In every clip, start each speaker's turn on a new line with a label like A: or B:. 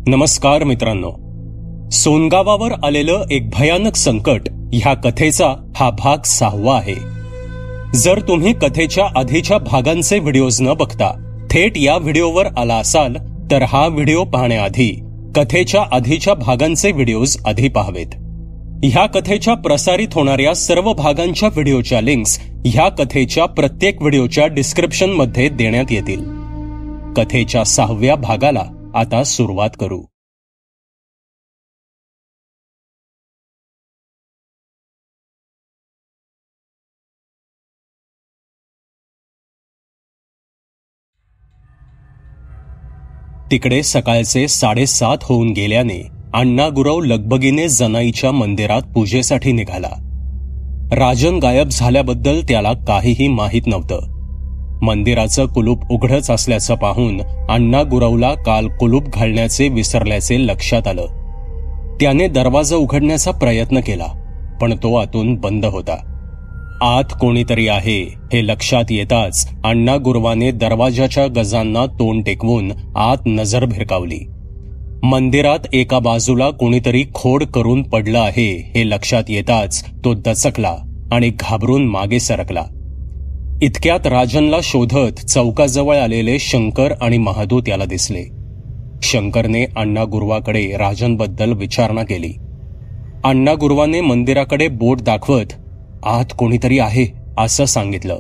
A: नमस्कार मित्रांनो, सोनगावावर आलेलं एक भयानक संकट ह्या कथेचा हा भाग 6 आहे. जर तुम्ही कथेच्या आधीच्या भागांचे व्हिडिओज न बघता थेट या व्हिडिओवर आला असाल तर हा व्हिडिओ पाहण्याआधी कथेच्या आधीच्या भागांचे व्हिडिओज आधी पाहावेत. ह्या कथेच्या प्रसारित होणाऱ्या सर्व भागांच्या व्हिडिओच्या लिंक्स ह्या कथेच्या प्रत्येक व्हिडिओच्या डिस्क्रिप्शन मध्ये देण्यात येतील. कथेच्या 6व्या भागाला आता सुरुवात करू. तिकडे सकाळचे 7:30 होऊन गेल्याने अण्णा गुरव लगबगीने जनाईच्या मंदिरात पूजेसाठी निघाला. राजन गायब झाल्याबद्दल त्याला काहीही माहीत नव्हतं. मंदिराचं कुलूप उघडच असल्याचं पाहून अण्णा गुरवला काल कुलूप घालण्याचे विसरल्याचे लक्षात आलं. त्याने दरवाजा उघडण्याचा प्रयत्न केला, पण तो आतून बंद होता. आत कोणीतरी आहे हे लक्षात येताच अण्णा गुरवाने दरवाजाच्या गजांना तोंड टेकवून आत नजर भिरकावली. मंदिरात एका बाजूला कोणीतरी खोड करून पडलं आहे हे लक्षात येताच तो दचकला आणि घाबरून मागे सरकला. इतक्यात राजनला शोधत चौकाजवळ आलेले शंकर आणि महादू त्याला दिसले. शंकरने अण्णा गुरवाकडे राजनबद्दल विचारणा केली. अण्णा गुरवाने मंदिराकडे बोट दाखवत आत कोणीतरी आहे असं सांगितलं.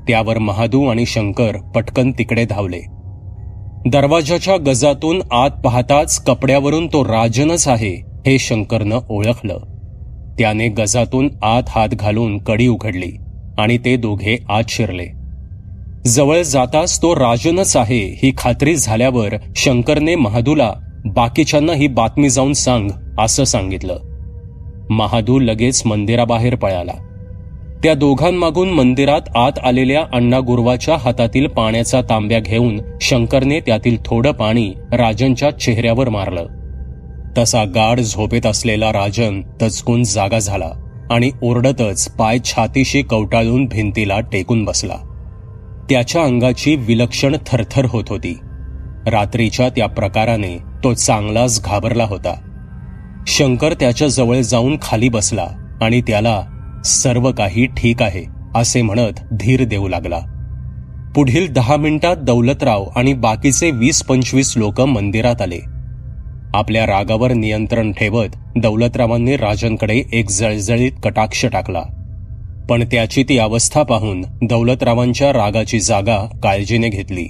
A: त्यावर महादू आणि शंकर पटकन तिकडे धावले. दरवाजाच्या गजातून आत पाहताच कपड्यावरून तो राजनच आहे हे शंकरनं ओळखलं. त्याने गजातून आत हात घालून कडी उघडली आणि ते दोघे आत शिरले. जवळ जाताच तो राजनच आहे ही खात्री झाल्यावर शंकरने महादूला बाकीच्यांना ही बातमी जाऊन सांग असं सांगितलं. महादू लगेच मंदिराबाहेर पळाला. त्या दोघांमागून मंदिरात आत आलेल्या अण्णा गुरवाच्या हातातील पाण्याचा तांब्या घेऊन शंकरने त्यातील थोडं पाणी राजनच्या चेहऱ्यावर मारलं. तसा गाढ झोपेत असलेला राजन दचकून जागा झाला आणि ओरडतच पाय छातीशी कवटाळून भिंतीला टेकून बसला. त्याच्या अंगाची विलक्षण थरथर होत होती. रात्रीच्या त्या प्रकाराने तो चांगलाच घाबरला होता. शंकर त्याच्या जवळ जाऊन खाली बसला आणि त्याला सर्व काही ठीक आहे असे म्हणत धीर देऊ लागला. पुढील 10 मिनिटात दौलतराव आणि बाकीचे 20-25 लोक मंदिरात आले. आपल्या रागावर नियंत्रण ठेवत दौलतरावांनी राजनकडे एक जळजळीत कटाक्ष टाकला. पण त्याची ती अवस्था पाहून दौलतरावांच्या रागाची जागा काळजीने घेतली.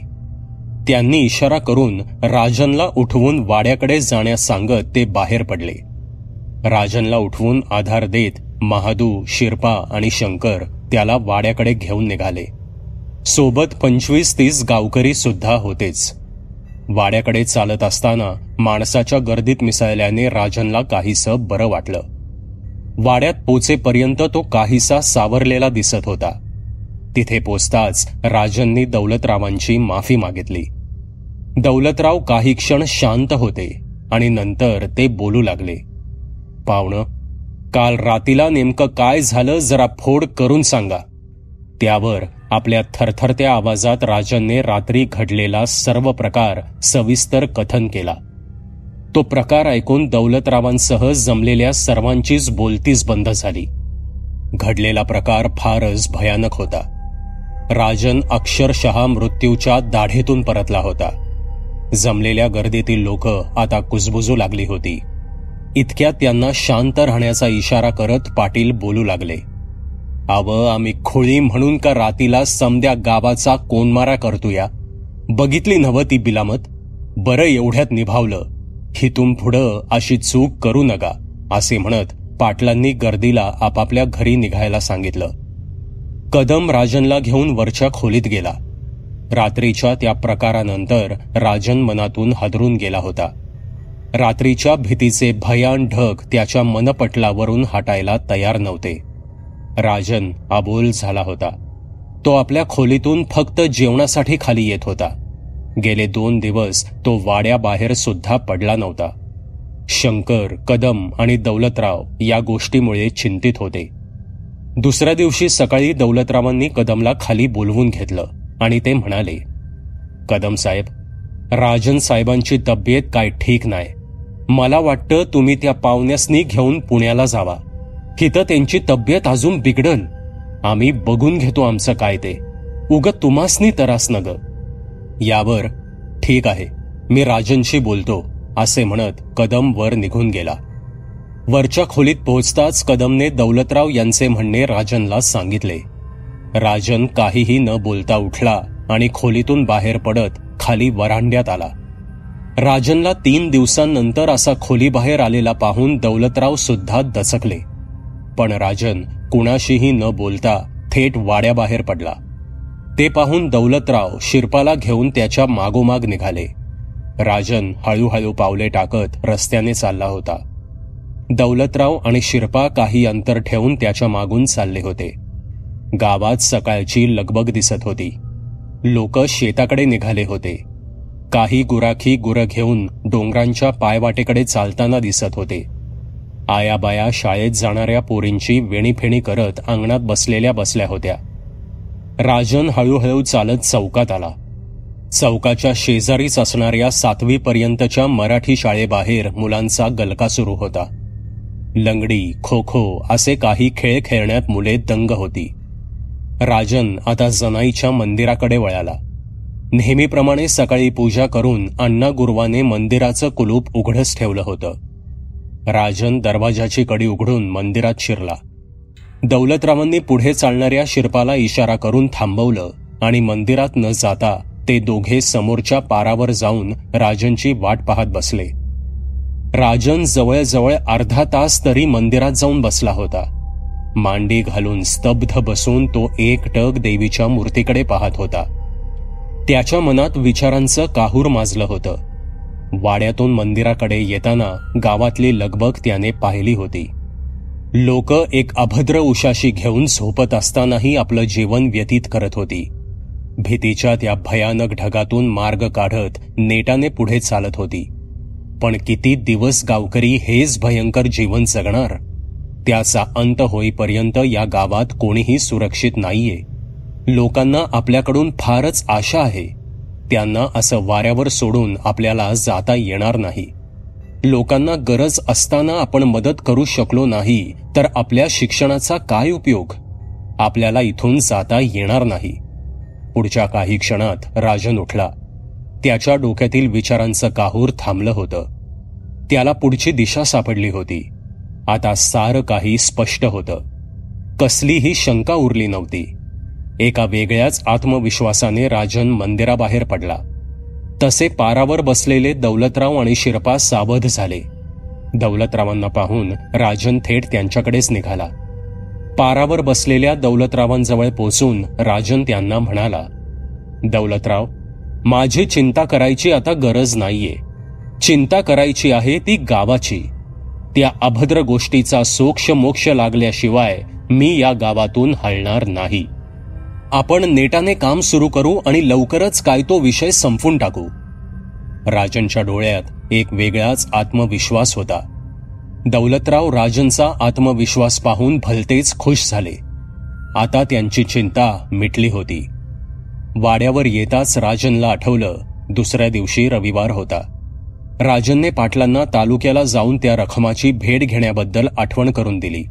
A: त्यांनी इशारा करून राजनला उठवून वाड्याकडे जाण्यास सांगत ते बाहेर पडले. राजनला उठवून आधार देत महादू, शिरपा आणि शंकर त्याला वाड्याकडे घेऊन निघाले. सोबत 25-30 गावकरी सुद्धा होतेच. वाड्याकडे चालत असताना माणसाच्या गर्दीत मिसळल्याने राजनला काहीसं बरं वाटलं. वाड्यात पोचेपर्यंत तो काहीसा सावरलेला दिसत होता. तिथे पोचताच राजननी दौलतरावांची माफी मागितली. दौलतराव काही क्षण शांत होते आणि नंतर ते बोलू लागले. पाहुणं, काल रातीला नेमकं काय झालं जरा फोड करून सांगा. त्यावर आपल्या थरथरत्या आवाजात राजनने रात्री घडलेला सर्व प्रकार सविस्तर कथन केला. तो प्रकार ऐकून दौलतरावांसह जमलेल्या सर्वांचीच बोलतीच बंद झाली. घडलेला प्रकार फारच भयानक होता. राजन अक्षरशः मृत्यूच्या दाढेतून परतला होता. जमलेल्या गर्दीतील लोक आता कुजबुजू लागली होती. इतक्यात त्यांना शांत राहण्याचा इशारा करत पाटील बोलू लागले. आम्ही खोळी म्हणून का रातीला समद्या गावाचा कोणमारा करतोया? बघितली नव्ह ती बिलामत? बरं एवढ्यात निभावलं. हितून पुढं अशी चूक करू नका असे म्हणत पाटलांनी गर्दीला आपापल्या घरी निघायला सांगितलं. कदम राजनला घेऊन वरच्या खोलीत गेला. रात्रीच्या त्या प्रकारानंतर राजन मनातून हादरून गेला होता. रात्रीच्या भीतीचे भयान ढग त्याच्या मनपटलावरून हटायला तयार नव्हते. राजन आबोल झाला होता. तो आपल्या खोलीतून फक्त जेवणासाठी खाली येत होता. गेले 2 दिवस तो वाड्याबाहेर सुद्धा पडला नव्हता. शंकर, कदम आणि दौलतराव या गोष्टीमुळे चिंतित होते. दुसऱ्या दिवशी सकाळी दौलतरावांनी कदमला खाली बोलवून घेतलं आणि ते म्हणाले, कदम साहेब, राजन साहेबांची तब्येत काय ठीक नाही. मला वाटतं तुम्ही त्या पाहुण्यासनी घेऊन पुण्याला जावा. तिथं त्यांची तब्येत अजून बिघडल. आम्ही बघून घेतो आमचं काय ते. उगत तुम्हासनी त्रास न ग. यावर ठीक आहे, मी राजनशी बोलतो असे म्हणत कदम वर निघून गेला. वरच्या खोलीत पोहोचताच कदमने दौलतराव यांचे म्हणणे राजनला सांगितले. राजन काहीही न बोलता उठला आणि खोलीतून बाहेर पडत खाली वरांड्यात आला. राजनला 3 दिवसांनंतर असा खोलीबाहेर आलेला पाहून दौलतराव सुद्धा दचकले. पण राजन कुणाशीही न बोलता थेट वाड्याबाहेर पडला. ते पाहून दौलतराव शिरपाला घेऊन त्याच्या मागोमाग निघाले. राजन हळूहळू पावले टाकत रस्त्याने चालला होता. दौलतराव आणि शिरपा काही अंतर ठेवून त्याच्या मागून चालले होते. गावात सकाळची लगबग दिसत होती. लोक शेताकडे निघाले होते. काही गुराखी गुरं घेऊन डोंगरांच्या पायवाटेकडे चालताना दिसत होते. आयाबाया शाळेत जाणाऱ्या पोरींची वेणीफेणी करत अंगणात बसल्या होत्या. राजन हळूहळू चालत चौकात आला. चौकाच्या शेजारीच असणाऱ्या 7वी पर्यंतच्या मराठी शाळेबाहेर मुलांचा गलका सुरू होता. लंगडी, खो खो असे काही खेळ खेळण्यात मुले दंग होती. राजन आता जनाईच्या मंदिराकडे वळाला. नेहमीप्रमाणे सकाळी पूजा करून अण्णा गुरुवाने मंदिराचं कुलूप उघडच ठेवलं होतं. राजन दरवाजाची कडी उघडून मंदिरात शिरला. दौलतरावांनी पुढे चालणाऱ्या शिरपाला इशारा करून थांबवलं आणि मंदिरात न जाता ते दोघे समोरच्या पारावर जाऊन राजनची वाट पाहत बसले. राजन जवळजवळ अर्धा तास तरी मंदिरात जाऊन बसला होता. मांडी घालून स्तब्ध बसून तो एकटक देवीच्या मूर्तीकडे पाहत होता. त्याच्या मनात विचारांचं काहूर माजलं होतं. वाड्यातून मंदिराकडे येताना गावातली लगबग त्याने पाहिली होती. लोक एक अभद्र उशाशी घेऊन झोपत असतानाही आपलं जीवन व्यतीत करत होती. भीतीच्या त्या भयानक ढगातून मार्ग काढत नेटाने पुढे चालत होती. पण किती दिवस गावकरी हेच भयंकर जीवन जगणार? त्याचा अंत होईपर्यंत या गावात कोणीही सुरक्षित नाहीये. लोकांना आपल्याकडून फारच आशा आहे. त्यांना असं वाऱ्यावर सोडून आपल्याला जाता येणार नाही. लोकांना गरज असताना आपण मदत करू शकलो नाही तर आपल्या शिक्षणाचा काय उपयोग? आपल्याला इथून जाता येणार नाही. पुढच्या काही क्षणात राजन उठला. त्याच्या डोक्यातील विचारांचं काहूर थांबलं होतं. त्याला पुढची दिशा सापडली होती. आता सारं काही स्पष्ट होतं. कसलीही शंका उरली नव्हती. एका वेगळ्याच आत्मविश्वासाने राजन मंदिराबाहेर पडला. तसे पारावर बसलेले दौलतराव आणि शिरपा सावध झाले. दौलतरावांना पाहून राजन थेट त्यांच्याकडेच निघाला. पारावर बसलेल्या दौलतरावांजवळ पोचून राजन त्यांना म्हणाला, दौलतराव, माझी चिंता करायची आता गरज नाहीये. चिंता करायची आहे ती गावाची. त्या अभद्र गोष्टीचा सोक्ष मोक्ष लागल्याशिवाय मी या गावातून हलणार नाही. आपण नेटाने काम सुरू करू आणि लवकरच काय तो विषय संपून टाकू. राजनच्या डोळ्यात एक वेगळाच आत्मविश्वास होता. दौलतराव राजनचा आत्मविश्वास पाहून भलतेच खुश झाले. आता त्यांची चिंता मिटली होती. वाड्यावर येताच राजनला आठवलं, दुसऱ्या दिवशी रविवार होता. राजनने पाटलांना तालुक्याला जाऊन त्या रखमाची भेट घेण्याबद्दल आठवण करून दिली.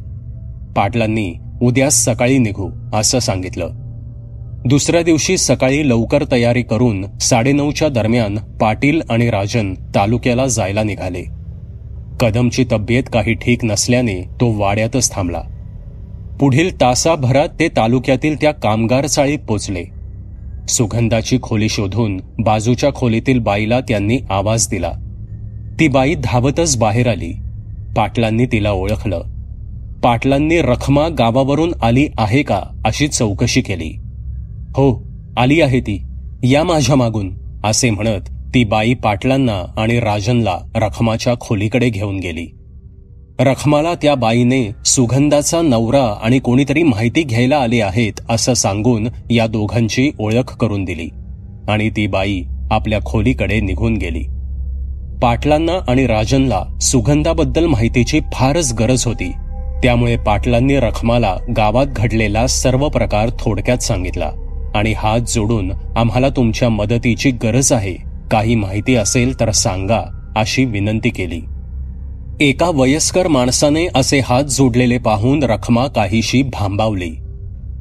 A: पाटलांनी उद्या सकाळी निघू असं सांगितलं. दुसऱ्या दिवशी सकाळी लवकर तयारी करून 9:30च्या दरम्यान पाटील आणि राजन तालुक्याला जायला निघाले. कदमची तब्येत काही ठीक नसल्याने तो वाड्यातच थांबला. पुढील तासाभरात ते तालुक्यातील त्या कामगार चाळीत पोचले. सुगंधाची खोली शोधून बाजूच्या खोलीतील बाईला त्यांनी आवाज दिला. ती बाई धावतच बाहेर आली. पाटलांनी तिला ओळखलं. पाटलांनी रखमा गावावरून आली आहे का अशी चौकशी केली. हो, आली आहे ती, या माझ्या मागून असे म्हणत ती बाई पाटलांना आणि राजनला रखमाच्या खोलीकडे घेऊन गेली. रखमाला त्या बाईने सुगंधाचा नवरा आणि कोणीतरी माहिती घ्यायला आले आहेत असं सांगून या दोघांची ओळख करून दिली आणि ती बाई आपल्या खोलीकडे निघून गेली. पाटलांना आणि राजनला सुगंधाबद्दल माहितीची फारच गरज होती. त्यामुळे पाटलांनी रखमाला गावात घडलेला सर्व प्रकार थोडक्यात सांगितला आणि हात जोडून आम्हाला तुमच्या मदतीची गरज आहे काही माहिती असेल तर सांगा अशी विनंती केली. एका वयस्कर माणसाने असे हात जोडलेले पाहून रखमा काहीशी भांबावली.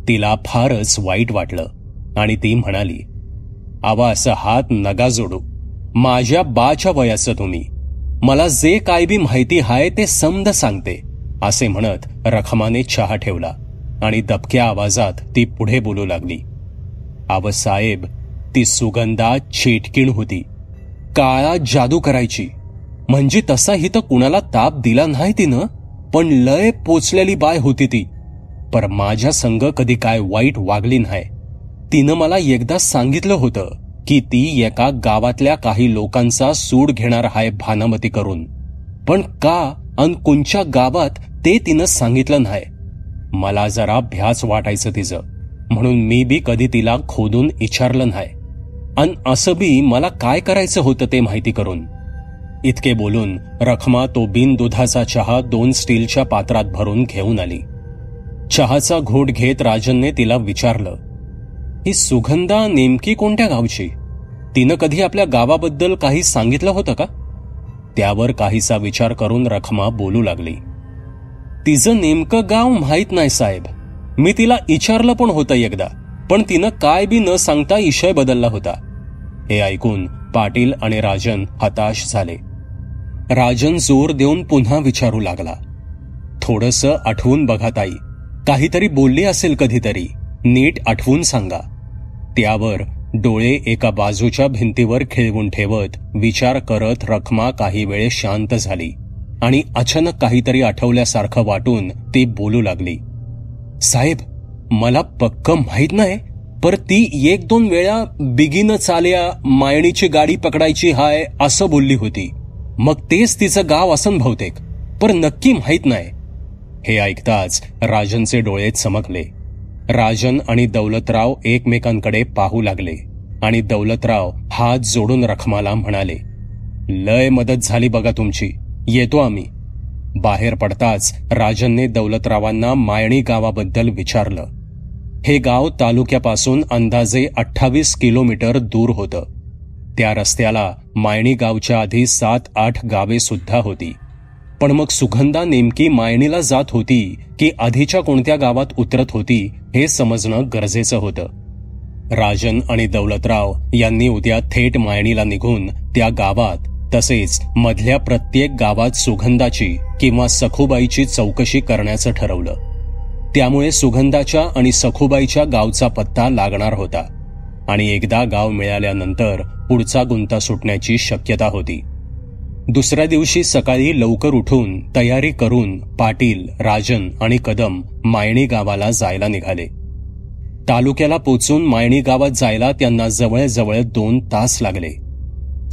A: तिला फारच वाईट वाटलं आणि ती म्हणाली, आवा असं हात नगा जोडू. माझ्या बाच्या वयाचं तुम्ही. मला जे काय बी माहिती हाय ते समद सांगते. असे म्हणत रखमाने चहा ठेवला आणि दबक्या आवाजात ती पुढे बोलू लागली. आव साहेब, ती सुगंधा चेटकीण होती. काळा जादू करायची. म्हणजे तसा हिथं कुणाला ताप दिला नाही तिनं, पण लय पोचलेली बाय होती ती. पर माझ्या संग कधी काय वाईट वागली नाही. तिनं मला एकदा सांगितलं होतं की ती एका गावातल्या काही लोकांचा सूड घेणार आहे भानामती करून. पण का अन कोणच्या गावात ते तिनं सांगितलं नाही. मला जरा भ्यास वाटायचं तिचं, म्हणून मी बी कधी तिला खोदून विचारलं नाही. अन असं बी मला काय करायचं होतं ते माहिती करून. इतके बोलून रखमा तो बिन दुधाचा चहा 2 स्टीलच्या पात्रात भरून घेऊन आली. चहाचा घोट घेत राजनने तिला विचारलं, ही सुगंधा नेमकी कोणत्या गावची? तिनं कधी आपल्या गावाबद्दल काही सांगितलं होतं का? त्यावर काहीसा विचार करून रखमा बोलू लागली. तिचं नेमकं गाव माहीत नाही साहेब. मी तिला विचारलं पण होतं एकदा, पण तिनं काय बी न सांगता विषय बदलला होता. हे ऐकून पाटील आणि राजन हताश झाले. राजन जोर देऊन पुन्हा विचारू लागला, थोडंसं आठवून बघा ताई. काहीतरी बोलली असेल कधीतरी, नीट आठवून सांगा. त्यावर डोळे एका बाजूच्या भिंतीवर खिळवून ठेवत विचार करत रखमा काही वेळ शांत झाली आणि अचानक काहीतरी आठवल्यासारखं वाटून ती बोलू लागली. साहेब, मला पक्क माहित नाही, पर ती 1-2 वेळा बिगीन चाल्या मायणीची गाडी पकडायची हाय असं बोलली होती. मग तेच तिचं गाव असन बहुतेक, पर नक्की माहित नाही. हे ऐकताच राजनचे डोळे चमकले. राजन आणि दौलतराव एकमेकांकडे पाहू लागले आणि दौलतराव हात जोडून रखमाला म्हणाले, लय मदत झाली बघा तुमची, येतो आम्ही. बाहेर पडताच राजनने दौलतरावांना मायणी गावाबद्दल विचारलं. हे गाव तालुक्यापासून अंदाजे 28 किलोमीटर दूर होतं. त्या रस्त्याला मायणी गावच्या आधी 7-8 गावे सुद्धा होती. पण मग सुगंधा नेमकी मायणीला जात होती की आधीच्या कोणत्या गावात उतरत होती हे समजणं गरजेचं होतं. राजन आणि दौलतराव यांनी उद्या थेट मायणीला निघून त्या गावात तसेच मधल्या प्रत्येक गावात सुगंधाची किंवा सखूबाईची चौकशी करण्याचं ठरवलं. त्यामुळे सुगंधाच्या आणि सखूबाईच्या गावचा पत्ता लागणार होता आणि एकदा गाव मिळाल्यानंतर पुढचा गुंता सुटण्याची शक्यता होती. दुसऱ्या दिवशी सकाळी लवकर उठून तयारी करून पाटील, राजन आणि कदम मायणी गावाला जायला निघाले. तालुक्याला पोचून मायणी गावात जायला त्यांना जवळजवळ 2 तास लागले.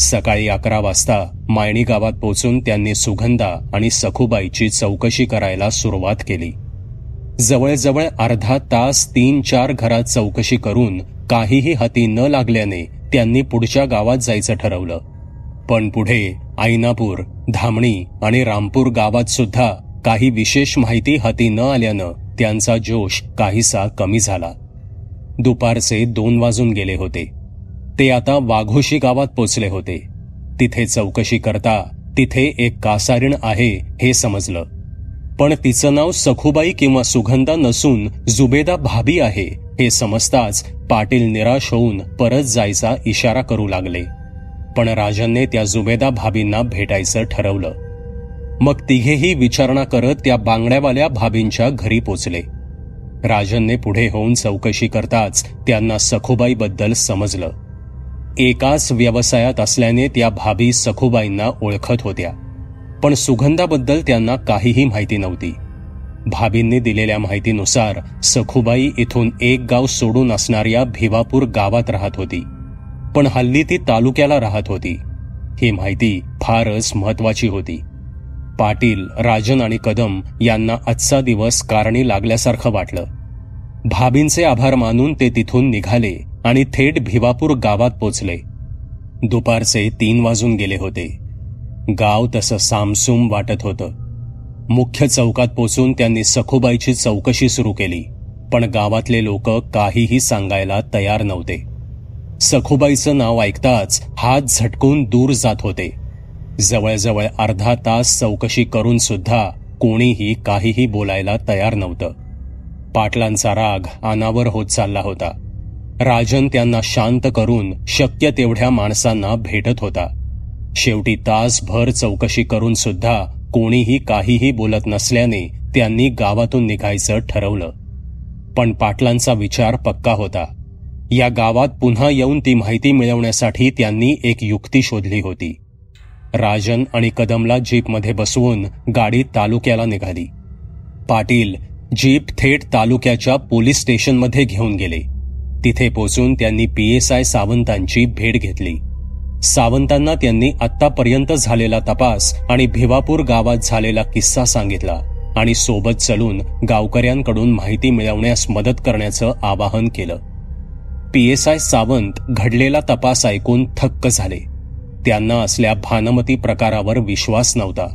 A: सकाळी 11 वाजता मायणी गावात पोचून त्यांनी सुगंधा आणि सखूबाईची चौकशी करायला सुरुवात केली. जवळजवळ अर्धा तास 3-4 घरात चौकशी करून काहीही हाती न लागल्याने त्यांनी पुढच्या गावात जायचं ठरवलं. पण पुढे आईनापूर, धामणी आणि रामपूर गावात सुद्धा काही विशेष माहिती हाती न आल्यानं त्यांचा जोश काहीसा कमी झाला. दुपारचे 2 वाजून गेले होते. ते आता वाघोशी गावात पोचले होते. तिथे चौकशी करता तिथे एक कासारीण आहे हे समजलं. पण तिचं नाव सखूबाई किंवा सुगंधा नसून जुबेदा भाभी आहे हे समजताच पाटील निराश होऊन परत जायचा इशारा करू लागले. पण राजनने त्या जुबेदा भाभींना भेटायचं ठरवलं. मग तिघेही विचारणा करत त्या बांगड्यावाल्या भाभींच्या घरी पोचले. राजनने पुढे होऊन चौकशी करताच त्यांना सखूबाईबद्दल समजलं. एकाच व्यवसायात असल्याने त्या भाभी सखूबाईंना ओळखत होत्या, पण सुगंधाबद्दल त्यांना काहीही माहिती नव्हती. भाभींनी दिलेल्या माहितीनुसार सखूबाई इथून 1 गाव सोडून असणाऱ्या भिवापूर गावात राहत होती, पण हल्ली ती तालुक्याला राहत होती. ही माहिती फारच महत्वाची होती. पाटील, राजन आणि कदम यांना आजचा दिवस कारणी लागल्यासारखं वाटलं. भाभींचे आभार मानून ते तिथून निघाले आणि थेट भिवापूर गावात पोचले. दुपारचे 3 वाजून गेले होते. गाव तसं सामसूम वाटत होतं. मुख्य चौकात पोचून त्यांनी सखूबाईची चौकशी सुरू केली, पण गावातले लोक काहीही सांगायला तयार नव्हते. सखूबाईचं नाव ऐकताच हात झटकून दूर जात होते. जवळजवळ अर्धा तास चौकशी करून सुद्धा कोणीही काहीही बोलायला तयार नव्हतं. पाटलांचा राग अनावर होत चालला होता. राजन त्यांना शांत करून शक्य तेवढ्या माणसांना भेटत होता. शेवटी तासभर चौकशी करून सुद्धा कोणीही काहीही बोलत नसल्याने त्यांनी गावातून निघायचं ठरवलं. पण पाटलांचा विचार पक्का होता. या गावात पुन्हा येऊन ती माहिती मिळवण्यासाठी त्यांनी एक युक्ती शोधली होती. राजन आणि कदमला जीपमध्ये बसवून गाडी तालुक्याला निघाली. पाटील जीप थेट तालुक्याच्या पोलीस स्टेशनमध्ये घेऊन गेले. तिथे पोचून त्यांनी PSI सावंतांची भेट घेतली. सावंतांना त्यांनी आत्तापर्यंत झालेला तपास आणि भिवापूर गावात झालेला किस्सा सांगितला आणि सोबत चलून गावकऱ्यांकडून माहिती मिळवण्यास मदत करण्याचं आवाहन केलं. PSI सावंत घडलेला तपास ऐकून थक्क झाले. त्यांना असल्या भानमती प्रकारावर विश्वास नव्हता.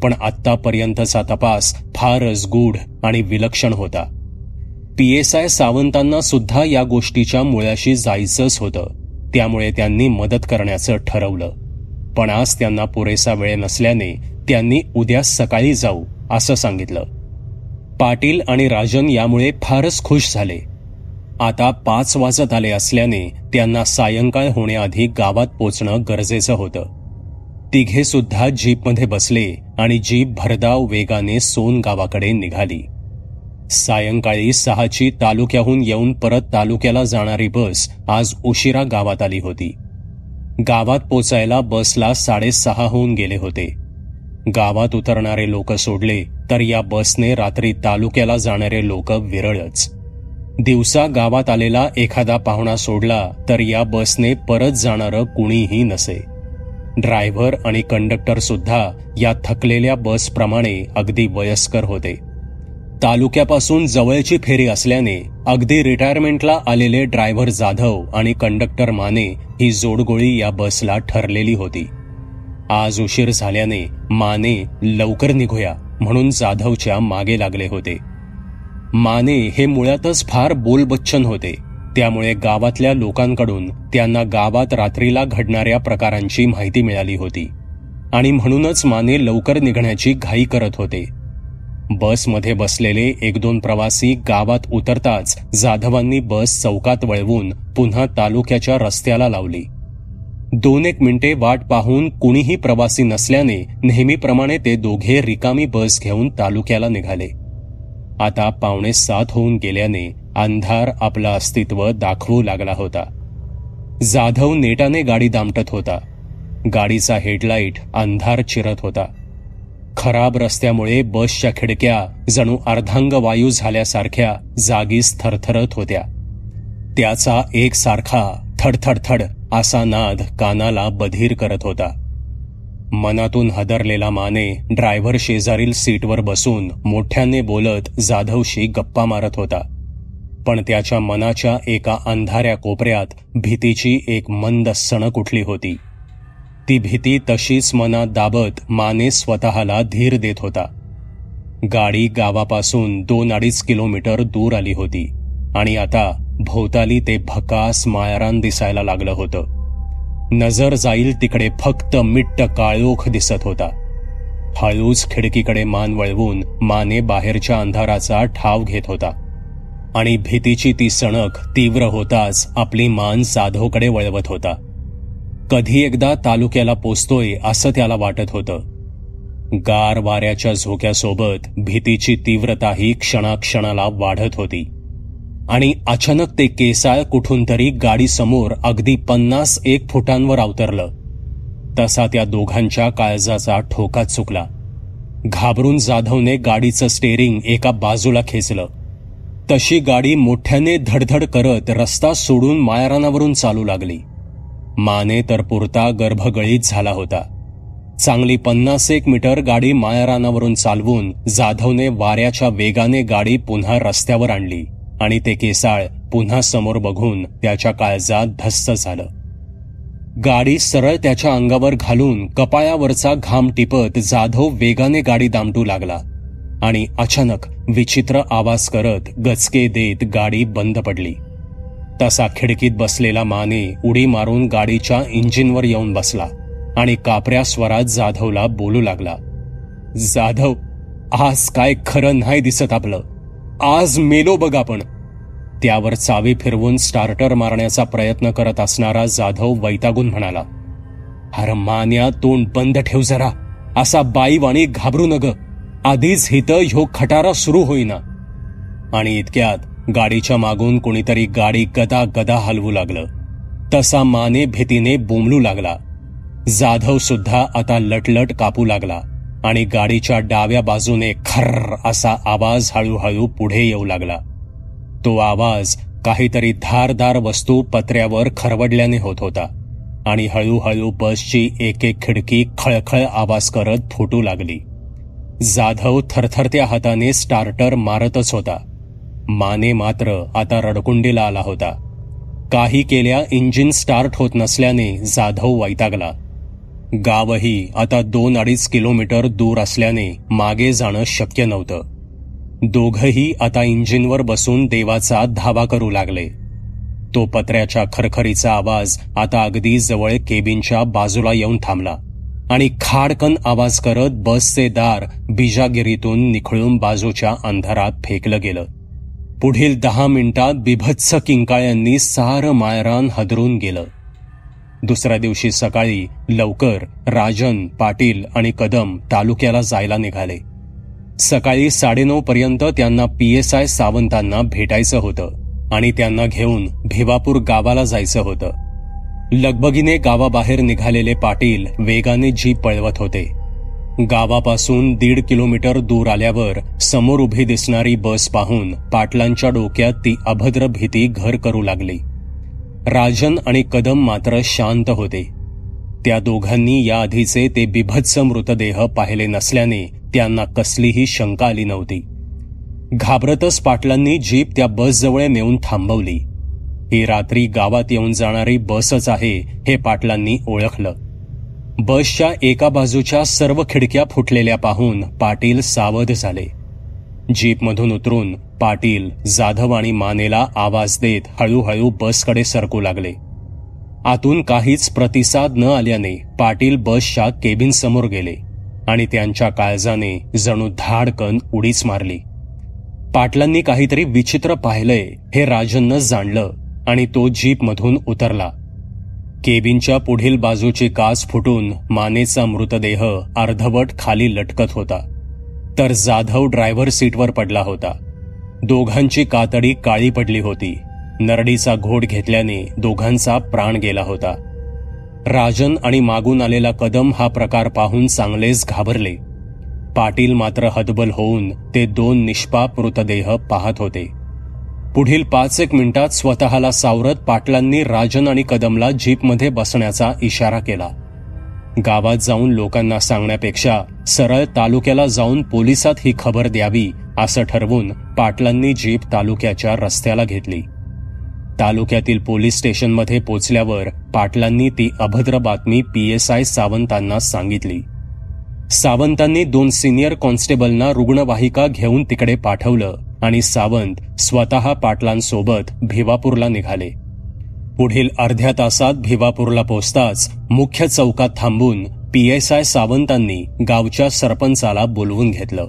A: पण आत्तापर्यंतचा तपास फारच गूढ आणि विलक्षण होता. PSI सावंतांना सुद्धा या गोष्टीच्या मुळाशी जायचंच होतं. त्यामुळे त्यांनी मदत करण्याचं ठरवलं. पण आज त्यांना पुरेसा वेळ नसल्याने त्यांनी उद्या सकाळी जाऊ असं सांगितलं. पाटील आणि राजन यामुळे फारच खुश झाले. आता 5 वाजत आले असल्याने त्यांना सायंकाळ होण्याआधी गावात पोचणं गरजेचं होतं. तिघे सुद्धा जीपमध्ये बसले आणि जीप भरधाव वेगाने सोन गावाकडे निघाली. सायंकाळी 6ची तालुक्याहून येऊन परत तालुक्याला जाणारी बस आज उशिरा गावात आली होती. गावात पोचायला बसला 6:30 होऊन गेले होते. गावात उतरणारे लोक सोडले तर या बसने रात्री तालुक्याला जाणारे लोक विरळच. दिवसा गावात आलेला एखादा पाहुणा सोडला तर या बसने परत जाणारं कुणीही नसे. ड्रायव्हर आणि कंडक्टर सुद्धा या थकलेल्या बसप्रमाणे अगदी वयस्कर होते. तालुक्यापासून जवळची फेरी असल्याने अगदी रिटायरमेंटला आलेले ड्रायव्हर जाधव आणि कंडक्टर माने ही जोडगोळी या बसला ठरलेली होती. आज उशीर झाल्याने माने लवकर निघूया म्हणून जाधवच्या मागे लागले होते. माने हे मुळातच फार बोलबच्चन होते. त्यामुळे गावातल्या लोकांकडून त्यांना गावात रात्रीला घडणाऱ्या प्रकारांची माहिती मिळाली होती आणि म्हणूनच माने लवकर निघण्याची घाई करत होते. बसमध्ये बसलेले 1-2 प्रवासी गावात उतरताच जाधवांनी बस चौकात वळवून पुन्हा तालुक्याच्या रस्त्याला लावली. 2-1 मिनिटे वाट पाहून कुणीही प्रवासी नसल्याने नेहमीप्रमाणे ते दोघे रिकामी बस घेऊन तालुक्याला निघाले. आता 6:45 होऊन गेल्याने अंधार आपलं अस्तित्व दाखवू लागला होता. जाधव नेटाने गाडी दामटत होता. गाडीचा हेडलाईट अंधार चिरत होता. खराब रस्त्यामुळे बसच्या खिडक्या जणू अर्धांग वायू झाल्यासारख्या जागीच थरथरत होत्या. त्याचा एकसारखा थडथडथड असा नाद कानाला बधीर करत होता. मनातून हादरलेला माने ड्रायव्हर शेजारील सीटवर बसून मोठ्याने बोलत जाधवशी गप्पा मारत होता. पण त्याच्या मनाच्या एका अंधाऱ्या कोपऱ्यात भीतीची एक मंद सणक उठली होती. ती भीती तशीच मनात दाबत माने स्वतःला धीर देत होता. गाडी गावापासून 2-2.5 किलोमीटर दूर आली होती आणि आता भोवताली ते भकास माळरान दिसायला लागलं होतं. नजर जाईल तिकडे फक्त मिट्ट काळोख दिसत होता. हळूच खिडकीकडे मान वळवून माने बाहेरच्या अंधाराचा ठाव घेत होता आणि भीतीची ती सणक तीव्र होताच आपली मान जाधवकडे वळवत होता. कधी एकदा तालुक्याला पोचतोय असं त्याला वाटत होतं. गार वाऱ्याच्या झोक्यासोबत भीतीची तीव्रताही क्षणाक्षणाला वाढत होती आणि अचानक ते केसाळ कुठून तरी गाडीसमोर अगदी 50-1 फुटांवर अवतरलं. तसा त्या दोघांच्या काळजाचा ठोका चुकला. घाबरून जाधवने गाडीचं स्टेअरिंग एका बाजूला खेचलं. तशी गाडी मोठ्याने धडधड करत रस्ता सोडून माळरानावरून चालू लागली. माने तर पुरता गर्भगळीत झाला होता. चांगली 50-1 मीटर गाडी माळरानावरून चालवून जाधवने वाऱ्याच्या वेगाने गाडी पुन्हा रस्त्यावर आणली आणि ते केसाळ पुन्हा समोर बघून त्याच्या काळजात धस्स झालं. गाडी सरळ त्याच्या अंगावर घालून कपाळावरचा घाम टिपत जाधव वेगाने गाडी दामटू लागला आणि अचानक विचित्र आवाज करत गचके देत गाडी बंद पडली. तसा खिडकीत बसलेला माने उडी मारून गाडीच्या इंजिनवर येऊन बसला आणि कापऱ्या स्वरात जाधवला बोलू लागला. जाधव, आज काय खरं नाही दिसत आपलं. आज मेलो बघ आपण. त्यावर चावी फिरवून स्टार्टर मारण्याचा प्रयत्न करत असणारा जाधव वैतागून म्हणाला, अरे मान्या, तोंड बंद ठेव जरा. असा बाईवाणी घाबरू नग. आधीच हिथं ह्यो खटारा सुरू होईना. आणि इतक्यात गाडीच्या मागून कोणीतरी गाडी गदा गदा हलवू लागलं. तसा माने भीतीने बोंबलू लागला. जाधव सुद्धा आता लटलट कापू लागला आणि गाडीच्या डाव्या बाजूने खर्र असा आवाज हळूहळू पुढे येऊ लागला. तो आवाज काहीतरी धारदार वस्तू पत्र्यावर खरवडल्याने होत होता आणि हळूहळू बसची एक एक खिडकी खळखळ आवाज करत फुटू लागली. जाधव थरथरत्या हाताने स्टार्टर मारतच होता. माने मात्र आता रडकुंडीला आला होता. काही केल्या इंजिन स्टार्ट होत नसल्याने जाधव वैतागला. गावही आता 2-2.5 किलोमीटर दूर असल्याने मागे जाणं शक्य नव्हतं. दोघंही आता इंजिनवर बसून देवाचा धावा करू लागले. तो पत्र्याच्या खरखरीचा आवाज आता अगदी जवळ केबिनच्या बाजूला येऊन थांबला आणि खाडकन आवाज करत बसचे दार बिजागिरीतून निखळून बाजूच्या अंधारात फेकलं गेलं. पुढील 10 मिनिटात बिभत्स किंकाळ्यांनी सारं मायरान हादरून गेलं. दुसऱ्या दिवशी सकाळी लवकर राजन, पाटील आणि कदम तालुक्याला जायला निघाले. सकाळी 9:30 पर्यंत त्यांना PSI सावंतांना भेटायचं होतं आणि त्यांना घेऊन भिवापूर गावाला जायचं होतं. लगबगीने गावाबाहेर निघालेले पाटील वेगाने जीप पळवत होते. गावापासून 1.5 किलोमीटर दूर आल्यावर समोर उभी दिसणारी बस पाहून पाटलांच्या डोक्यात ती अभद्र भीती घर करू लागली. राजन आणि कदम मात्र शांत होते. त्या दोघांनी याआधीचे ते बिभत्स मृतदेह पाहिले नसल्याने त्यांना कसलीही शंका आली नव्हती. घाबरतच पाटलांनी जीप त्या बसजवळ नेऊन थांबवली. ही रात्री गावात येऊन जाणारी बसच आहे हे पाटलांनी ओळखलं. बसच्या एका बाजूच्या सर्व खिडक्या फुटलेल्या पाहून पाटील सावध झाले. जीपमधून उतरून पाटील जाधव आणि मानेला आवाज देत हळूहळू बसकडे सरकू लागले. आतून काहीच प्रतिसाद न आल्याने पाटील बसच्या केबिनसमोर गेले आणि त्यांच्या काळजाने जणू धाडकन उडीच मारली. पाटलांनी काहीतरी विचित्र पाहिलंय हे राजननं जाणलं आणि तो जीपमधून उतरला. केबिनच्या पुढील बाजूची काच फुटून मानेचा मृतदेह अर्धवट खाली लटकत होता, तर जाधव ड्रायव्हर सीटवर पडला होता. दोघांची कातडी काळी पडली होती. नरडीचा घोट घेतल्याने दोघांचा प्राण गेला होता. राजन आणि मागून आलेला कदम हा प्रकार पाहून चांगलेच घाबरले. पाटील मात्र हतबल होऊन ते 2 निष्पाप मृतदेह पाहत होते. पुढील 5-1 मिनिटात स्वतःला सावरत पाटलांनी राजन आणि कदमला जीपमध्ये बसण्याचा इशारा केला. गावात जाऊन लोकांना सांगण्यापेक्षा सरळ तालुक्याला जाऊन पोलिसात ही खबर द्यावी असं ठरवून पाटलांनी जीप तालुक्याच्या रस्त्याला घेतली. तालुक्यातील पोलीस स्टेशनमध्ये पोचल्यावर पाटलांनी ती अभद्र बातमी PSI सावंतांना सांगितली. सावंतांनी 2 सिनियर कॉन्स्टेबलना रुग्णवाहिका घेऊन तिकडे पाठवलं आणि सावंत स्वतः पाटलांसोबत भिवापूरला निघाले. पुढील अर्ध्या तासात भिवापूरला पोचताच मुख्य चौकात थांबून PSI सावंतांनी गावच्या सरपंचाला बोलवून घेतलं.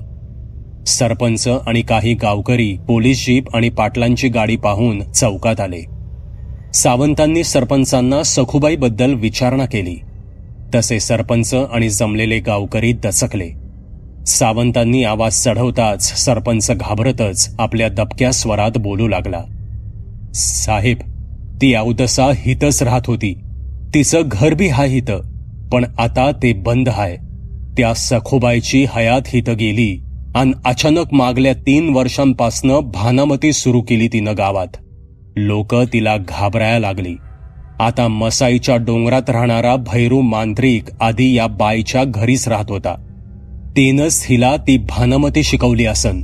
A: सरपंच आणि काही गावकरी पोलीस जीप आणि पाटलांची गाडी पाहून चौकात आले. सावंतांनी सरपंचांना सखुबाईबद्दल विचारणा केली. तसे सरपंच आणि जमलेले गावकरी दचकले. सावंतांनी आवाज चढवताच सरपंच घाबरतच आपल्या दबक्या स्वरात बोलू लागला. साहेब, ती अवदसा हितच राहत होती. तिचं घर बी हाय हित, पण आता ते बंद हाय. त्या सखुबाईची हयात हित गेली आणि अचानक मागल्या 3 वर्षांपासनं भानामती सुरू केली तिनं गावात. लोक तिला घाबरायला लागली. आता मसाईच्या डोंगरात राहणारा भैरू मांत्रिक आधी या बाईच्या घरीच राहत होता. तिनंच हिला ती भानामती शिकवली असन.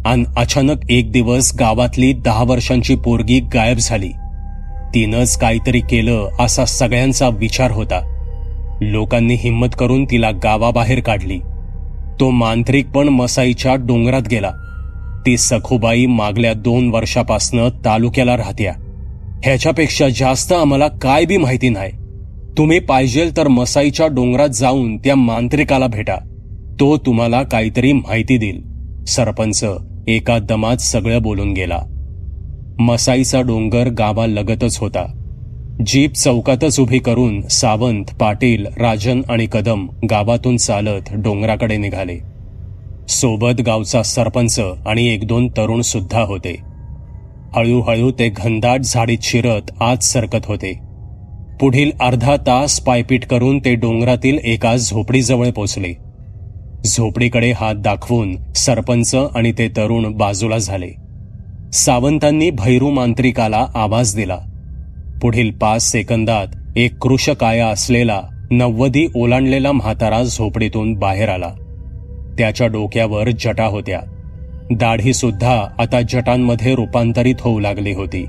A: आणि अचानक एक दिवस गावातली 10 वर्षांची पोरगी गायब झाली. तिनंच काहीतरी केलं असा सगळ्यांचा विचार होता. लोकांनी हिम्मत करून तिला गावाबाहेर काढली. तो मांत्रिक पण मसाईच्या डोंगरात गेला. ती सखुबाई मागल्या 2 वर्षापासनं तालुक्याला राहत्या. ह्याच्यापेक्षा जास्त आम्हाला काय बी माहिती नाही. तुम्ही पाहिजेल तर मसाईच्या डोंगरात जाऊन त्या मांत्रिकाला भेटा. तो तुम्हाला काहीतरी माहिती देईल. सरपंच एका दमात सगळं बोलून गेला. मसाईचा डोंगर गावालगतच होता. जीप चौकातच उभी करून सावंत, पाटील, राजन आणि कदम गावातून चालत डोंगराकडे निघाले. सोबत गावचा सरपंच आणि 1-2 तरुण सुद्धा होते. हळूहळू ते घनदाट झाडीत शिरत आत सरकत होते. पुढील अर्धा तास पायपीट करून ते डोंगरातील एका झोपडीजवळ पोचले. झोपडीकडे हात दाखवून सरपंच आणि ते तरुण बाजूला झाले. सावंतांनी भैरू मांत्रिकाला आवाज दिला. पुढील 5 सेकंदात एक कृशकाया असलेला 90 ओलांडलेला म्हातारा झोपडीतून बाहेर आला. त्याच्या डोक्यावर जटा होत्या. दाढी सुद्धा आता जटांमध्ये रूपांतरित होऊ लागली होती.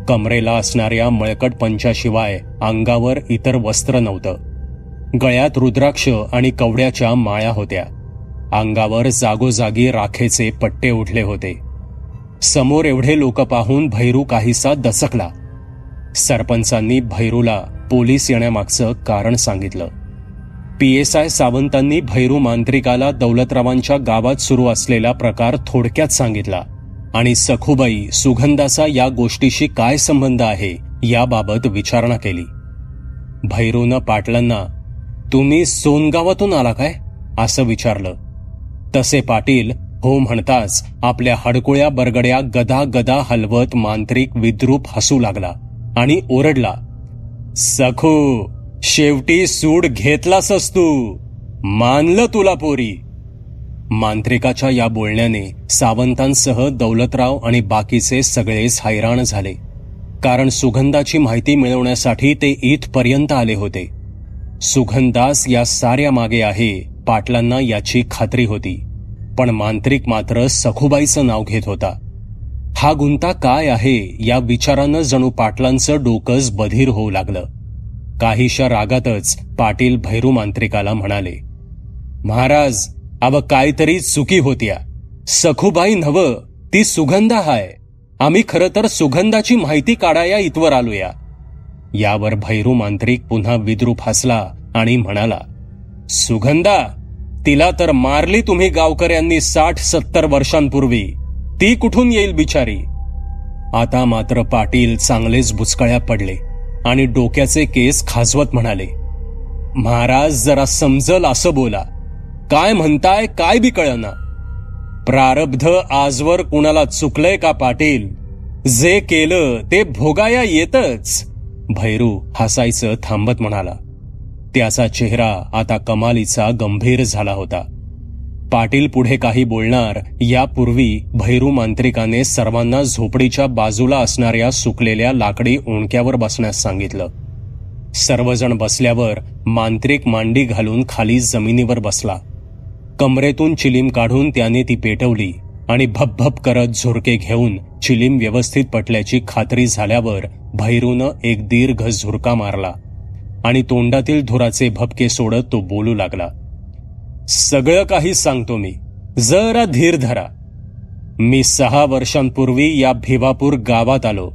A: कमरेला असणाऱ्या मळकट पंचाशिवाय अंगावर इतर वस्त्र नव्हतं. गळ्यात रुद्राक्ष आणि कवड्याच्या माळ्या होत्या. अंगावर जागोजागी राखेचे पट्टे उठले होते. समोर एवढे लोक पाहून भैरू काहीसा दचकला. सरपंचांनी भैरूला पोलीस येण्यामागचं कारण सांगितलं. PSI सावंतांनी भैरू मांत्रिकाला दौलतरावांच्या गावात सुरू असलेला प्रकार थोडक्यात सांगितला आणि सखूबाई सुगंधाचा या गोष्टीशी काय संबंध आहे याबाबत विचारणा केली. भैरूनं पाटलांना तुम्ही सोनगावातून आला काय असं विचारलं. तसे पाटील हो म्हणताच आपल्या हडकुळ्या बरगड्या गदा गदा हलवत मांत्रिक विद्रूप हसू लागला आणि ओरडला, सखू शेवटी सूड घेतलासच तू, मानलं तुला पोरी. मांत्रिकाच्या या बोलण्याने सावंतांसह दौलतराव आणि बाकीचे सगळेच हैराण झाले. कारण सुगंधाची माहिती मिळवण्यासाठी ते इथपर्यंत आले होते. सुगंधास या साऱ्या मागे आहे पाटलांना याची खात्री होती. पण मांत्रिक मात्र सखूबाईचं नाव घेत होता. हा गुंता काय आहे या विचारानं जणू पाटलांचं डोकंच बधीर होऊ लागलं. काहीशा रागातच पाटील भैरू मांत्रिकाला म्हणाले, महाराज अव काहीतरी चुकी होत्या. सखूबाई नव ती सुगंधा हाय. आम्ही खरं तर सुगंधाची माहिती काढाया इथवर आलोया. यावर भैरू मांत्रिक पुन्हा विद्रूप हसला आणि म्हणाला, सुगंधा तिला तर मारली तुम्ही गावकऱ्यांनी 60-70 वर्षांपूर्वी. ती कुठून येईल बिचारी. आता मात्र पाटील चांगलेच बुचकळ्या पडले आणि डोक्याचे केस खाजवत म्हणाले, महाराज जरा समजल असं बोला. काय म्हणताय काय बी कळना. प्रारब्ध आजवर कुणाला चुकलंय का पाटील. जे केलं ते भोगाया येतच. भैरू हसायचं थांबत म्हणाला. त्याचा चेहरा आता कमालीचा गंभीर झाला होता. पाटील पुढे काही बोलणार यापूर्वी भैरू मांत्रिकाने सर्वांना झोपडीच्या बाजूला असणाऱ्या सुकलेल्या लाकडी ओंडक्यावर बसण्यास सांगितलं. सर्वजण बसल्यावर मांत्रिक मांडी घालून खाली जमिनीवर बसला. कमरेतून चिलीम काढून त्याने ती पेटवली आणि भपभप करत झुरके घेऊन चिलीम व्यवस्थित पटल्याची खात्री झाल्यावर भैरूनं एक दीर्घ झुरका मारला आणि तोंडातील धुराचे भपके सोडत तो बोलू लागला, सगळं काही सांगतो मी, जरा धीर धरा. मी 6 वर्षांपूर्वी या भिवापूर गावात आलो.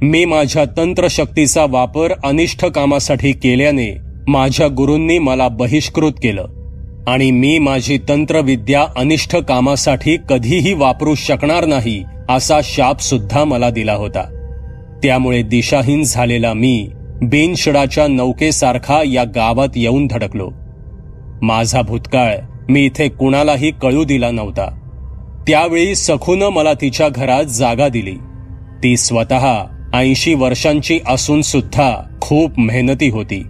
A: मी माझ्या तंत्रशक्तीचा वापर अनिष्ट कामासाठी केल्याने माझ्या गुरूंनी मला बहिष्कृत केलं आणि मी माझी तंत्रविद्या अनिष्ट कामासाठी कधीही वापरू शकणार नाही असा शाप सुद्धा मला दिला होता. त्यामुळे दिशाहीन झालेला मी बिनशिडाच्या नौकेसारखा या गावात येऊन धडकलो. माझा भूतकाळ मी इथे कुणालाही कळू दिला नव्हता. त्यावेळी सखूनं मला तिच्या घरात जागा दिली. ती स्वतः 80 वर्षांची असून सुद्धा खूप मेहनती होती.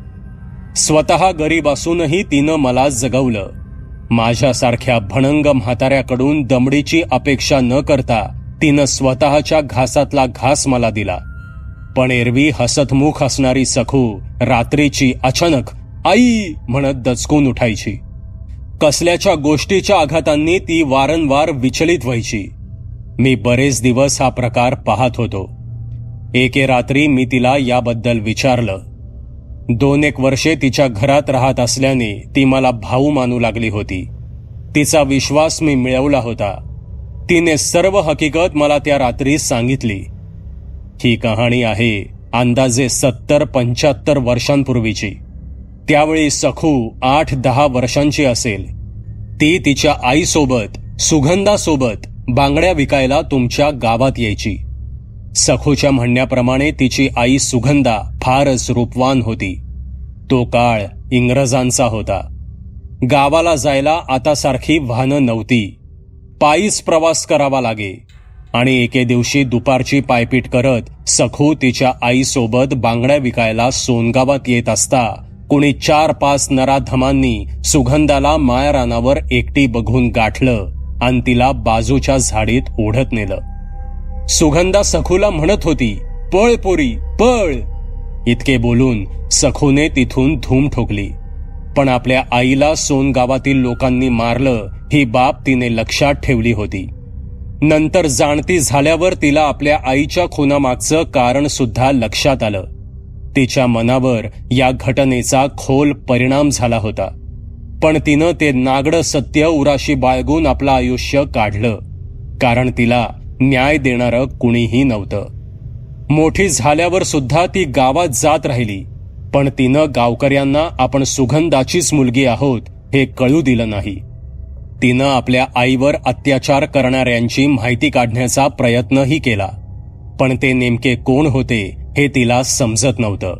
A: स्वतः गरीब असूनही तिनं मला जगवलं. माझ्यासारख्या भणंग म्हाताऱ्याकडून दमडीची अपेक्षा न करता तिनं स्वतःच्या घासातला घास मला दिला. पण एरवी हसतमुख असणारी सखू रात्रीची अचानक आई म्हणत दचकून उठायची. कसल्याच्या गोष्टीच्या आघातांनी ती वारंवार विचलित व्हायची. मी बरेच दिवस हा प्रकार पाहत होतो. एके रात्री मी तिला याबद्दल विचारलं. 2-1 वर्षे तिच्या घरात राहत असल्याने ती मला भाऊ मानू लागली होती. तिचा विश्वास मी मिळवला होता. तिने सर्व हकीकत मला त्या रात्री सांगितली. ही कहाणी आहे अंदाजे 70-75 वर्षांपूर्वीची. त्यावेळी सखू 8-10 वर्षांची असेल. ती तिच्या आईसोबत सुगंधासोबत बांगड्या विकायला तुमच्या गावात यायची. सखूच्या म्हणण्याप्रमाणे तिची आई सुगंधा फारच रूपवान होती. तो काळ इंग्रजांचा होता. गावाला जायला आता सारखी वाहनं नव्हती. पायीच प्रवास करावा लागे आणि एके दिवशी दुपारची पायपीट करत सखू तिच्या आईसोबत बांगड्या विकायला सोनगावात येत असता कुणी 4-5 नराधमांनी सुगंधाला माळरानावर एकटी बघून गाठलं आणि तिला बाजूच्या झाडीत ओढत नेलं. सुगंधा सखूला म्हणत होती, "पळ पोरी पळ." इतके बोलून सखूने तिथून धूम ठोकली. पण आपल्या आईला सोनगावातील लोकांनी मारलं ही बाब तिने लक्षात ठेवली होती. नंतर जाणती झाल्यावर तिला आपल्या आईच्या खुनामागचं कारण सुद्धा लक्षात आलं. तिच्या मनावर या घटनेचा खोल परिणाम झाला होता. पण तिनं ते नागडं सत्य उराशी बाळगून आपलं आयुष्य काढलं, कारण तिला न्याय देणारं कुणीही नव्हतं. मोठी झाल्यावर सुद्धा ती गावात जात राहिली, पण तिनं गावकऱ्यांना आपण सुगंधाचीच मुलगी आहोत हे कळू दिलं नाही. तिनं आपल्या आईवर अत्याचार करणाऱ्यांची माहिती काढण्याचा प्रयत्नही केला, पण ते नेमके कोण होते हे तिला समजत नव्हतं.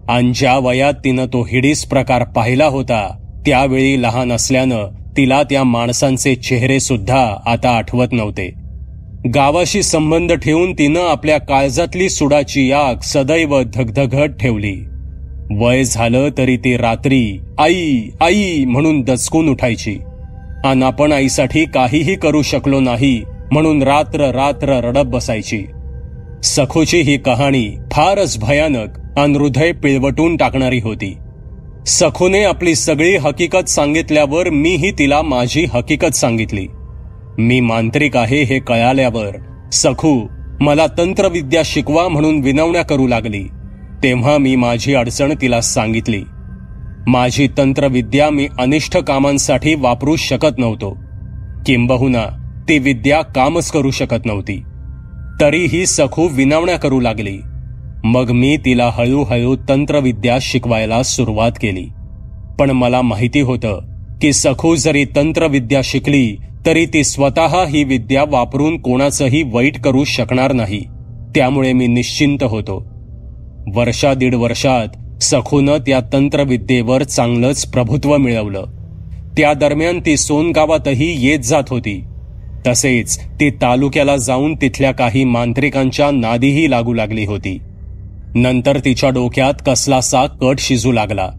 A: आणि ज्या वयात तिनं तो हिडीस प्रकार पाहिला होता त्यावेळी लहान असल्यानं तिला त्या माणसांचे चेहरे सुद्धा आता आठवत नव्हते. गावाशी संबंध ठेवून तिनं आपल्या काळजातली सुडाची आग सदैव धगधगत ठेवली. वय झालं तरी ती रात्री आई आई म्हणून दचकून उठायची आणि आपण आईसाठी काहीही करू शकलो नाही म्हणून रात्र रात्र रडत बसायची. सखूची ही कहाणी फारच भयानक आणि हृदय पिळवटून टाकणारी होती. सखूने आपली सगळी हकीकत सांगितल्यावर मीही तिला माझी हकीकत सांगितली. मी मांत्रिक आहे हे कळाल्यावर सखू मला तंत्रविद्या शिकवा म्हणून विनवण्या करू लागली. तेव्हा मी माझी अडचण तिला सांगितली. माझी तंत्रविद्या मी अनिष्ट कामांसाठी वापरू शकत नव्हतो, किंबहुना ती विद्या कामच करू शकत नव्हती. तरीही सखू विनवण्या करू लागली. मग मी तिला हळूहळू तंत्रविद्या शिकवायला सुरुवात केली. पण मला माहिती होतं की सखू जरी तंत्रविद्या शिकली तरी ती स्वतः ही विद्या वापरून कोणाचंही वाईट करू शकणार नाही. त्यामुळे मी निश्चिंत होतो. 1-1.5 वर्षात सखूनं त्या तंत्रविद्येवर चांगलंच प्रभुत्व मिळवलं. त्या दरम्यान ती सोनगावातही येत जात होती. तसेच ती तालुक्याला जाऊन तिथल्या काही मांत्रिकांच्या नादीही लागू लागली होती. नंतर तिच्या डोक्यात कसलासा कट शिजू लागला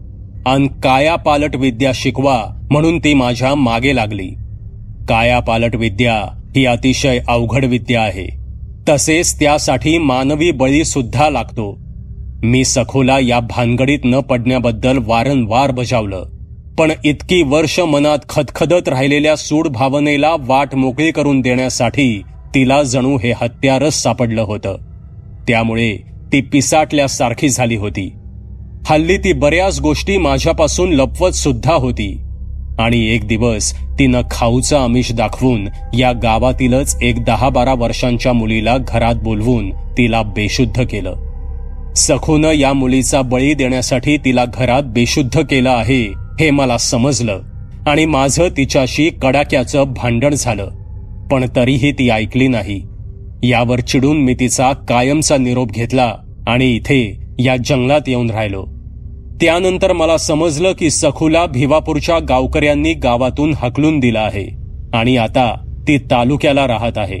A: आणि कायापालट विद्या शिकवा म्हणून ती माझ्या मागे लागली. कायापालट विद्या ही अतिशय अवघड विद्या आहे. तसेच त्यासाठी मानवी बळी सुद्धा लागतो. मी सखूला या भानगडीत न पडण्याबद्दल वारंवार बजावलं, पण इतकी वर्ष मनात खदखदत राहिलेल्या सूड भावनेला वाट मोकळी करून देण्यासाठी तिला जणू हे हत्यारच सापडलं होतं. त्यामुळे ती पिसाटल्यासारखी झाली होती. हल्ली ती बऱ्याच गोष्टी माझ्यापासून लपवत सुद्धा होती. आणि एक दिवस तिनं खाऊचं आमिष दाखवून या गावातीलच एक 10-12 वर्षांच्या मुलीला घरात बोलवून तिला बेशुद्ध केलं. सखूनं या मुलीचा बळी देण्यासाठी तिला घरात बेशुद्ध केलं आहे हे मला समजलं आणि माझं तिच्याशी कडाक्याचं भांडण झालं. पण तरीही ती ऐकली नाही. यावर चिडून मी तिचा कायमचा निरोप घेतला आणि इथे या जंगलात येऊन राहिलो. त्यानंतर मला समजलं की सखूला भिवापूरच्या गावकऱ्यांनी गावातून हकलून दिलं आहे आणि आता ती तालुक्याला राहत आहे.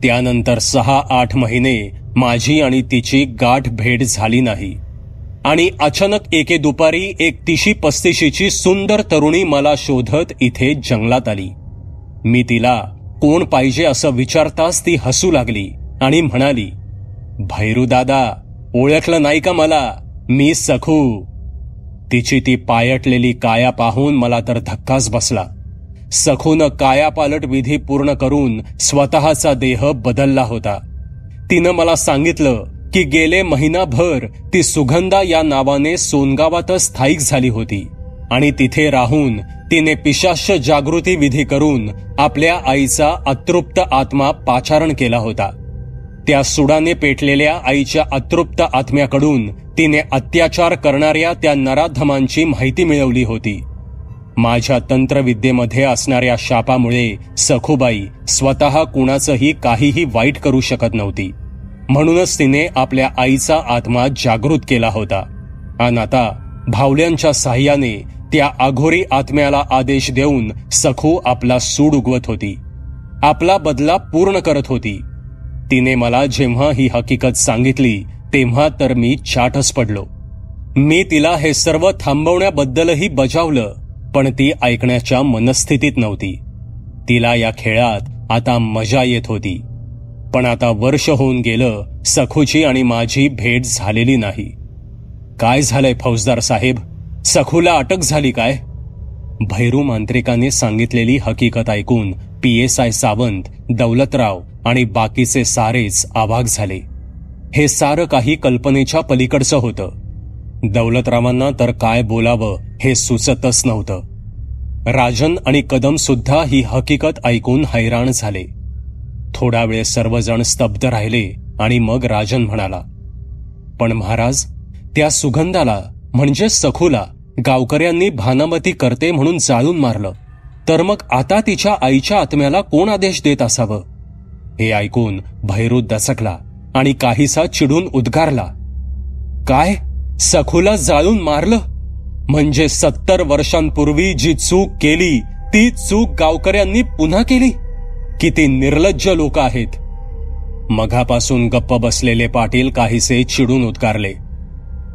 A: त्यानंतर 6-8 महिने माझी आणि तिची गाठ भेट झाली नाही. आणि अचानक एके दुपारी एक 30-35ची सुंदर तरुणी मला शोधत इथे जंगलात आली. मी तिला कोण पाहिजे असं विचारताच ती हसू लागली आणि म्हणाली, "भैरू दादा, ओळखलं नाही का मला? मी सखू." तिची ती पायटलेली काया पाहून मला तर धक्काच बसला. सखूनं कायापालट विधी पूर्ण करून स्वतःचा देह बदलला होता. तिनं मला सांगितलं की गेले महिनाभर ती सुगंधा या नावाने सोनगावातच स्थायिक झाली होती आणि तिथे राहून तिने पिशाच्य जागृती विधी करून आपल्या आईचा अतृप्त आत्मा पाचारण केला होता. त्या सुडाने पेटलेल्या आईच्या अतृप्त आत्म्याकडून तिने अत्याचार करणाऱ्या त्या नराधमांची माहिती मिळवली होती. माझ्या तंत्रविद्येमध्ये असणाऱ्या शापामुळे सखूबाई स्वतः कुणाचंही काहीही वाईट करू शकत नव्हती. म्हणूनच तिने आपल्या आईचा आत्मा जागृत केला होता आणि आता भावल्यांच्या साह्याने त्या अघोरी आत्म्याला आदेश देऊन सखू आपला सूड उगवत होती, आपला बदला पूर्ण करत होती. तिने मला जेव्हा ही हकीकत सांगितली तेव्हा तर मी चाटच पडलो. मी तिला हे सर्व थांबवण्याबद्दलही बजावलं, पण ती ऐकण्याच्या मनस्थितीत नव्हती. तिला या खेळात आता मजा येत होती. पण आता वर्ष होऊन गेलं, सखूची आणि माझी भेट झालेली नाही. काय झालंय फौजदार साहेब? सखूला अटक झाली काय? भैरू मांत्रिकाने सांगितलेली हकीकत ऐकून PSI सावंत, दौलतराव आणि बाकीचे सारेच अवाक झाले. हे सारं काही कल्पनेच्या पलीकडचं होतं. दौलतरावांना तर काय बोलावं हे सुचतच नव्हतं. राजन आणि कदम सुद्धा ही हकीकत ऐकून हैराण झाले. थोडा वेळ सर्वजण स्तब्ध राहिले आणि मग राजन म्हणाला, पण महाराज, त्या सुगंधाला म्हणजे सखूला गावकऱ्यांनी भानामती करते म्हणून जाळून मारलं, तर मग आता तिच्या आईच्या आत्म्याला कोण आदेश देत असावं? हे ऐकून भैरू दचकला आणि काहीसा चिडून उद्गारला, काय? सखूला जाळून मारलं? म्हणजे 70 वर्षांपूर्वी जी चूक केली ती चूक गावकऱ्यांनी पुन्हा केली? किती निर्लज्ज लोक आहेत. मघापासून गप्प बसलेले पाटील काहीसे चिडून उद्गारले,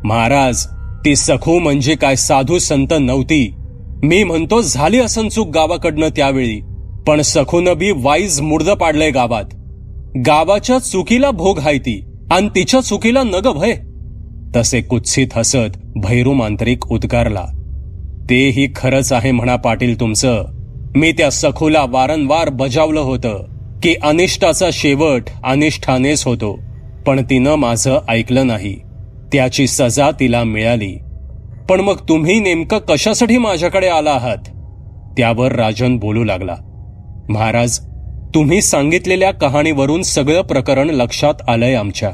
A: महाराज, ती सखू म्हणजे काय साधू संत नव्हती. मी म्हणतो झाली असन चूक गावाकडनं त्यावेळी, पण सखूनं बी वाईज मुर्द पाडलंय गावात. गावाच्या चुकीला भोग हाय ती आणि तिच्या चुकीला नग भय. तसे कुत्सित हसत भैरू मांत्रिक उद्गारला, तेही खरंच आहे म्हणा पाटील तुमचं. मी त्या सखूला वारंवार बजावलं होतं की अनिष्टाचा शेवट अनिष्ठानेच होतो, पण तिनं माझं ऐकलं नाही. त्याची सजा तिला मिळाली. पण मग तुम्ही नेमकं कशासाठी माझ्याकडे आला आहात? त्यावर राजन बोलू लागला, महाराज, तुम्ही सांगितलेल्या कहाणीवरून सगळं प्रकरण लक्षात आलंय आमच्या.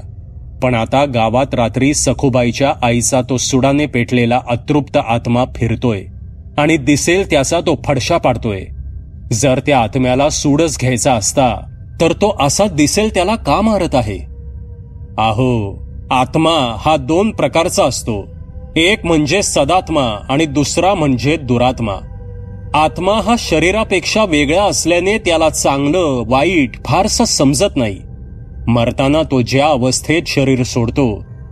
A: पण आता गावात रात्री सखूबाईच्या आईचा तो सुडाने पेटलेला अतृप्त आत्मा फिरतोय आणि दिसेल त्याचा तो फडशा पाडतोय. जर त्या आत्म्याला सूडच घ्यायचा असता तर तो असा दिसेल त्याला का मारत आहे? आहो, आत्मा हा 2 प्रकारचा असतो. एक म्हणजे सदात्मा आणि दुसरा म्हणजे दुरात्मा. आत्मा हा शरीरापेक्षा वेगळा असल्याने त्याला चांगलं वाईट फारसं समजत नाही. मरताना तो ज्या अवस्थेत शरीर सोडतो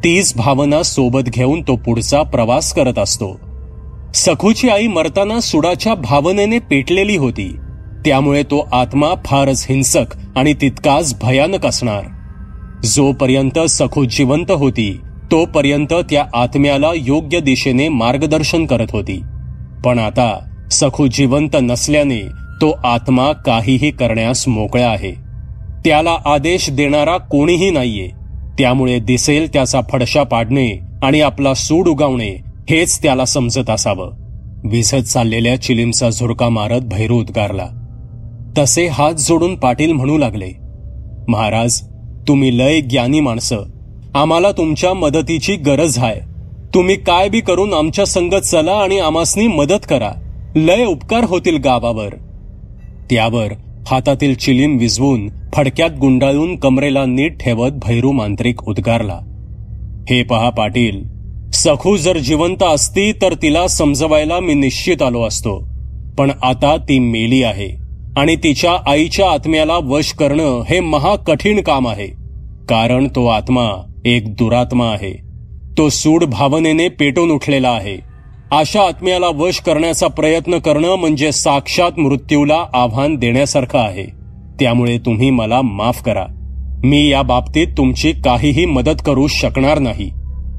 A: तीच भावना सोबत घेऊन तो पुढचा प्रवास करत असतो. सखूची आई मरताना सुडाच्या भावनेने पेटलेली होती, त्यामुळे तो आत्मा फारच हिंसक आणि तितकाच भयानक असणार. जोपर्यंत सखू जिवंत होती तोपर्यंत त्या आत्म्याला योग्य दिशेने मार्गदर्शन करत होती. पण आता सखू जिवंत नसल्याने तो आत्मा काहीही करण्यास मोकळा आहे. त्याला आदेश देणारा कोणीही नाहीये. त्यामुळे दिसेल त्याचा फडशा पाडणे आणि आपला सूड उगावणे हेच त्याला समजत असावं. विझत चाललेल्या चिलीमचा झुरका मारत भैरू उद्गारला. तसे हात जोडून पाटील म्हणू लागले, महाराज, तुम्ही लय ज्ञानी माणसं. आम्हाला तुमच्या मदतीची गरज आहे. तुम्ही काय बी करून आमच्या संगत चला आणि आमासनी मदत करा. लय उपकार होतील गावावर. त्यावर हातातील चिलीम विझवून फडक्यात गुंडाळून कमरेला नीट ठेवत भैरू मांत्रिक उद्गारला, हे पहा पाटील, सखू जर जिवंत असती तर तिला समजवायला मी निश्चित आलो असतो. पण आता ती मेली आहे आणि तिच्या आईच्या आत्म्याला वश करणं हे महाकठीण काम आहे. कारण तो आत्मा एक दुरात्मा आहे. तो सूड भावनेने पेटून उठलेला आहे. अशा आत्म्याला वश करण्याचा प्रयत्न करणं म्हणजे साक्षात मृत्यूला आव्हान देण्यासारखं आहे. त्यामुळे तुम्ही मला माफ करा. मी या बाबतीत तुमची काहीही मदत करू शकणार नाही.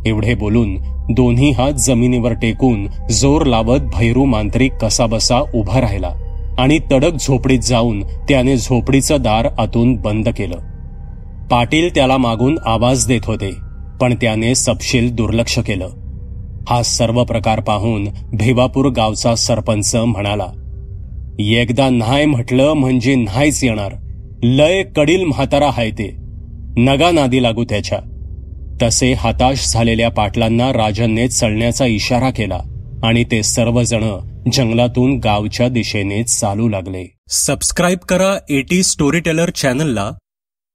A: एवढे बोलून दोन्ही हात जमिनीवर टेकून जोर लावत भैरू मांत्रिक कसाबसा उभा राहिला आणि तडक झोपडीत जाऊन त्याने झोपडीचं दार आतून बंद केलं. पाटील त्याला मागून आवाज देत होते, पण त्याने सपशील दुर्लक्ष केलं. हा सर्व प्रकार पाहून भिवापूर गावचा सरपंच म्हणाला, एकदा नाही म्हटलं म्हणजे नाहीच येणार. लय कडील म्हातारा हाय ते. नगा नादी लागू त्याच्या. तसे हताश झालेल्या पाटलांना राजनने चलण्याचा इशारा केला आणि ते सर्वजण जंगलातून गावच्या दिशेने चालू लागले. सबस्क्राईब करा एटी स्टोरी टेलर चॅनलला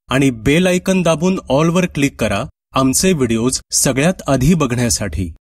A: आणि बेल आयकन दाबून ऑलवर क्लिक करा आमचे व्हिडिओज सगळ्यात आधी बघण्यासाठी.